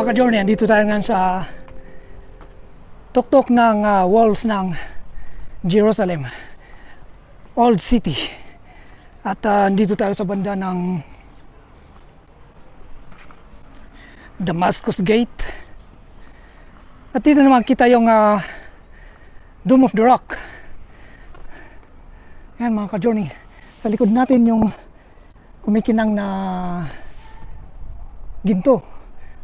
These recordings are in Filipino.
mga ka-journey, andito tayo ngayon sa tuktok ng walls ng Jerusalem, Old City. At andito tayo sa banda ng Damascus Gate. At dito naman kita yung Dome of the Rock. Yan mga ka-journey, sa likod natin yung kumikinang na ginto.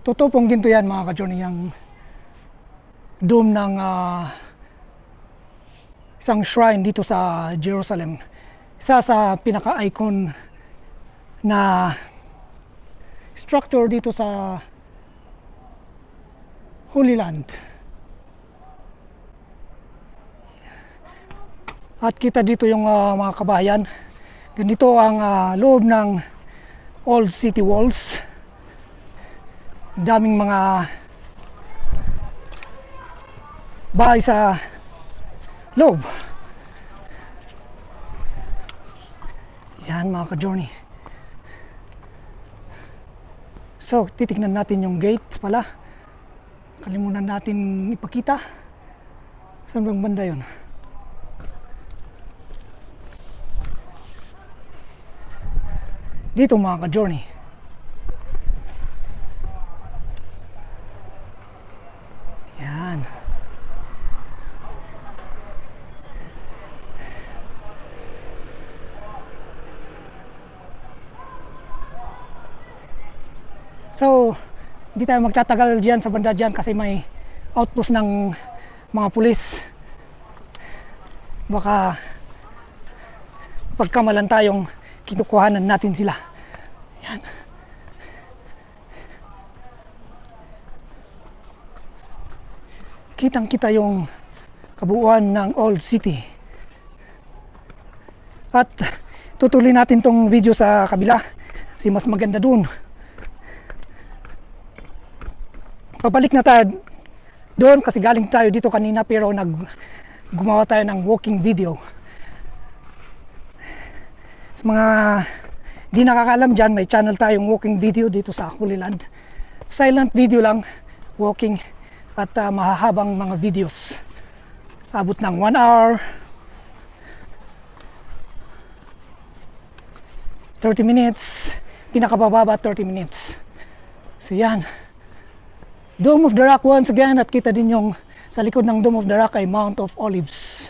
Totoo pong ginto yan mga ka-journey, yung dome ng isang shrine dito sa Jerusalem. Isa sa pinaka-icon na structure dito sa Holy Land. At kita dito yung mga kabayan. Ganito ang loob ng Old City Walls. Daming mga bahay sa loob. Yan mga ka-journey. So titignan natin yung gates pala. Kalimutan natin ipakita. Saan bang banda yun? Dito mga ka-journey. Yan. So, hindi tayo magtatagal dyan sa banda dyan kasi may outpost ng mga pulis. Baka pagkamalan tayong kinukuhanan natin sila. Yan. Kitang kita yung kabuuan ng Old City. At tutuloy natin tong video sa kabila kasi mas maganda dun. Pabalik na tayo doon kasi galing tayo dito kanina pero gumawa tayo ng walking video. Sa mga di nakakalam dyan, may channel tayong walking video dito sa Holy Land. Silent video lang, walking, at mahahabang mga videos. Abot ng 1 hour, 30 minutes, pinakabababa 30 minutes. So yan. Dome of the Rock once again, at kita din yung sa likod ng Dome of the Rock ay Mount of Olives.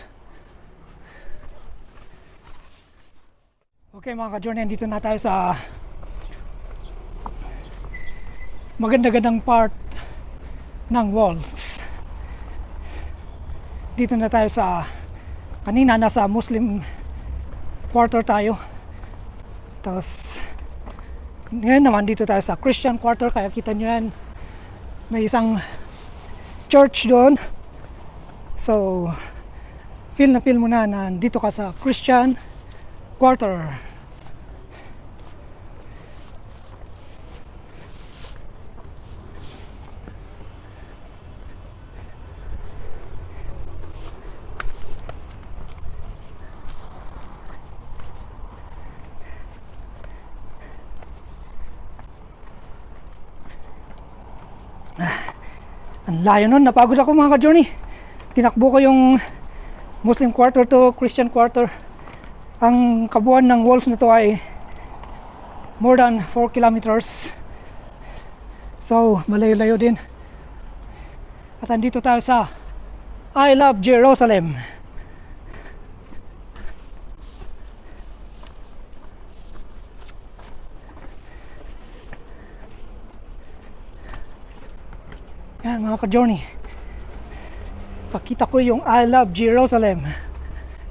Okay mga ka-journey, dito na tayo sa maganda-gandang part ng walls. Dito na tayo sa kanina nasa Muslim quarter tayo, tapos ngayon naman dito tayo sa Christian quarter. Kaya kita nyo yan, may isang church doon. So feel na feel mo na nandito ka sa Christian quarter. Ang layo nun, napagod ako mga ka-journey. Tinakbo ko yung Muslim quarter to Christian quarter. Ang kabuuan ng walls nito ay more than 4 kilometers. So malayo-layo din. At andito tayo sa I Love Jerusalem. Yan mga ka-journey, pakita ko yung I Love Jerusalem.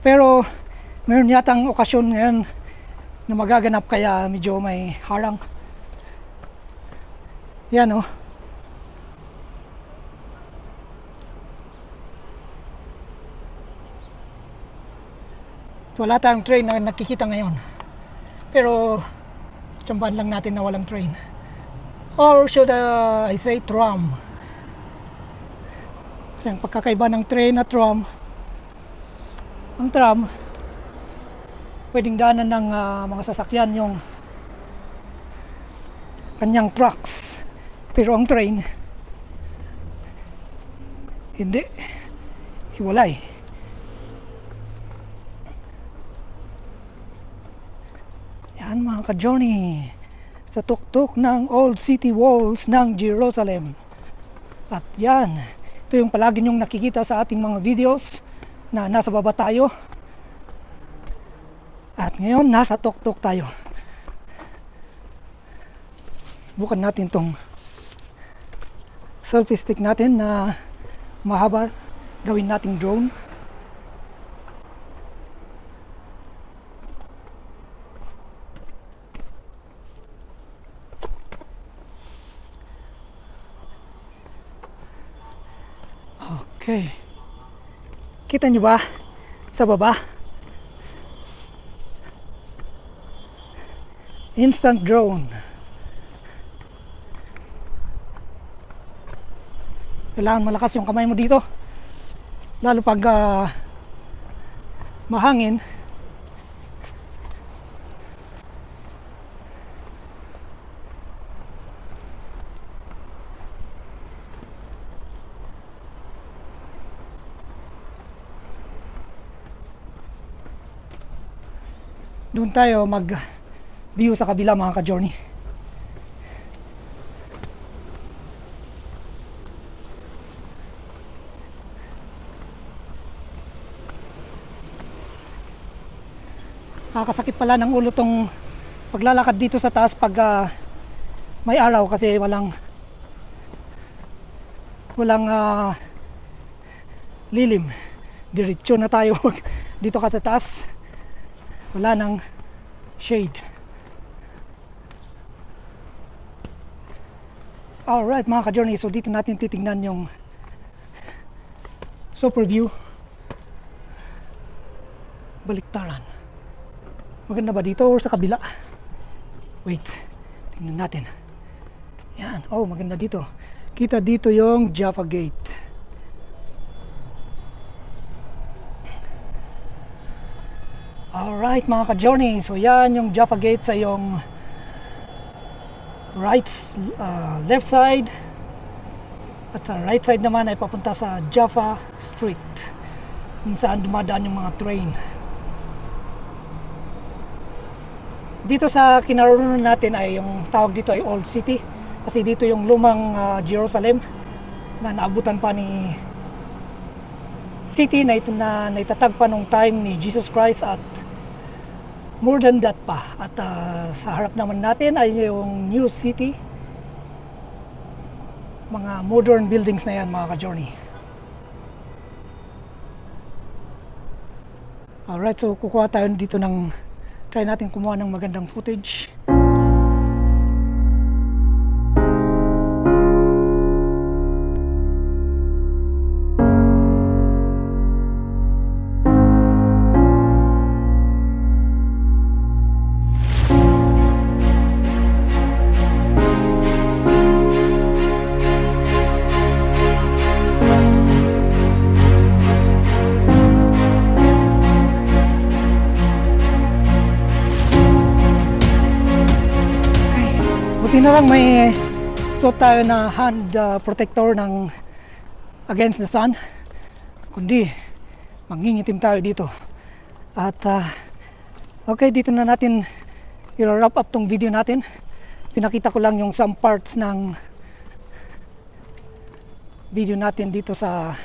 Pero mayroon yatang okasyon ngayon na magaganap kaya medyo may harang. Yan oh. Wala tayong train na nakikita ngayon, pero tsambahan lang natin na walang train. Or should I say tram. Kasi ang pagkakaiba ng train at tram, ang tram pwedeng daanan ng mga sasakyan yung kanyang trucks, pero ang train hindi, hiwalay. Yan mga ka-journey, sa tuktok ng Old City Walls ng Jerusalem. At yan, ito yung palagi nyong nakikita sa ating mga videos na nasa baba tayo. At ngayon nasa tuktok tayo. Bukan natin tong selfie stick natin na mahaba, gawin nating drone. Okay, kita nyo ba sa baba? Instant drone. Kailangan malakas yung kamay mo dito, lalo pag mahangin. Doon tayo mag view sa kabila mga ka-journey. Nakakasakit pala ng ulo tong paglalakad dito sa taas pag may araw, kasi walang lilim. Diretso na tayo dito ka sa taas, wala nang shade. Alright mga ka-journey, so dito natin titignan yung super view. Baliktaran. Maganda ba dito or sa kabila? Wait, tingnan natin. Yan, oh maganda dito. Kita dito yung Jaffa Gate. Alright mga ka-journey, so yan yung Jaffa Gate sa yung left side, at sa right side naman ay papunta sa Jaffa Street, kung saan dumadaan yung mga train. Dito sa kinaroroonan natin ay yung tawag dito ay Old City, kasi dito yung lumang Jerusalem na naabutan pa ni city na naitatag pa nung time ni Jesus Christ, at more than that pa. At sa harap naman natin ay yung new city, mga modern buildings na yan mga ka-journey. Alright, so kukuha tayo dito try natin kumuha ng magandang footage. Buti na lang may suot tayo na hand protector against the sun, kundi mangingitim tayo dito. At okay, dito na natin i-wrap up tong video natin. Pinakita ko lang yung some parts ng video natin dito sa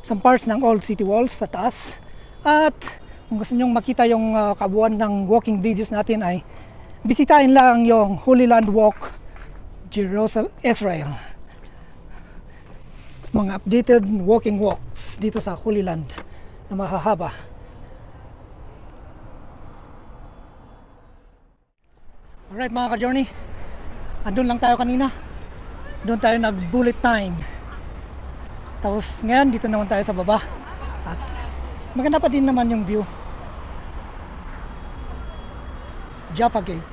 some parts ng Old City Walls sa taas. At kung gusto nyong makita yung kabuuan ng walking videos natin ay bisitahin lang yung Holy Land Walk Jerusalem, Israel. Mga updated walking walks dito sa Holy Land na mahahaba. Alright mga ka-journey, andun lang tayo kanina. Doon tayo nag bullet time. Tapos ngayon dito naman tayo sa baba. At maganda pa din naman yung view. Jaffa Gate.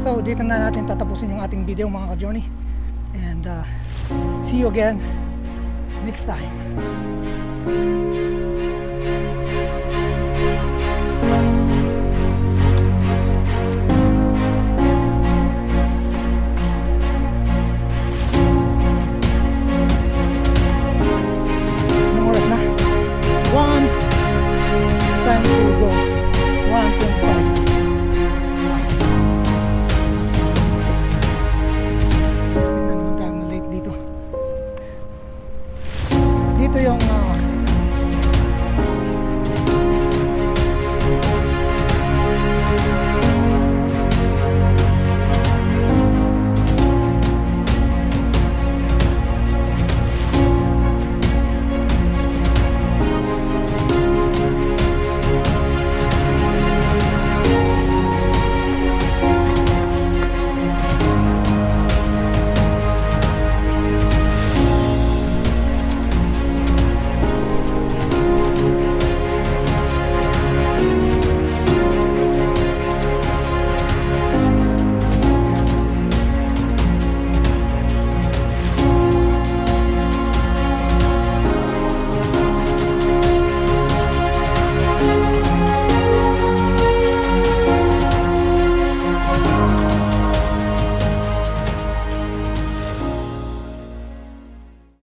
So dito na natin tatapusin yung ating video mga ka-journey. And see you again next time.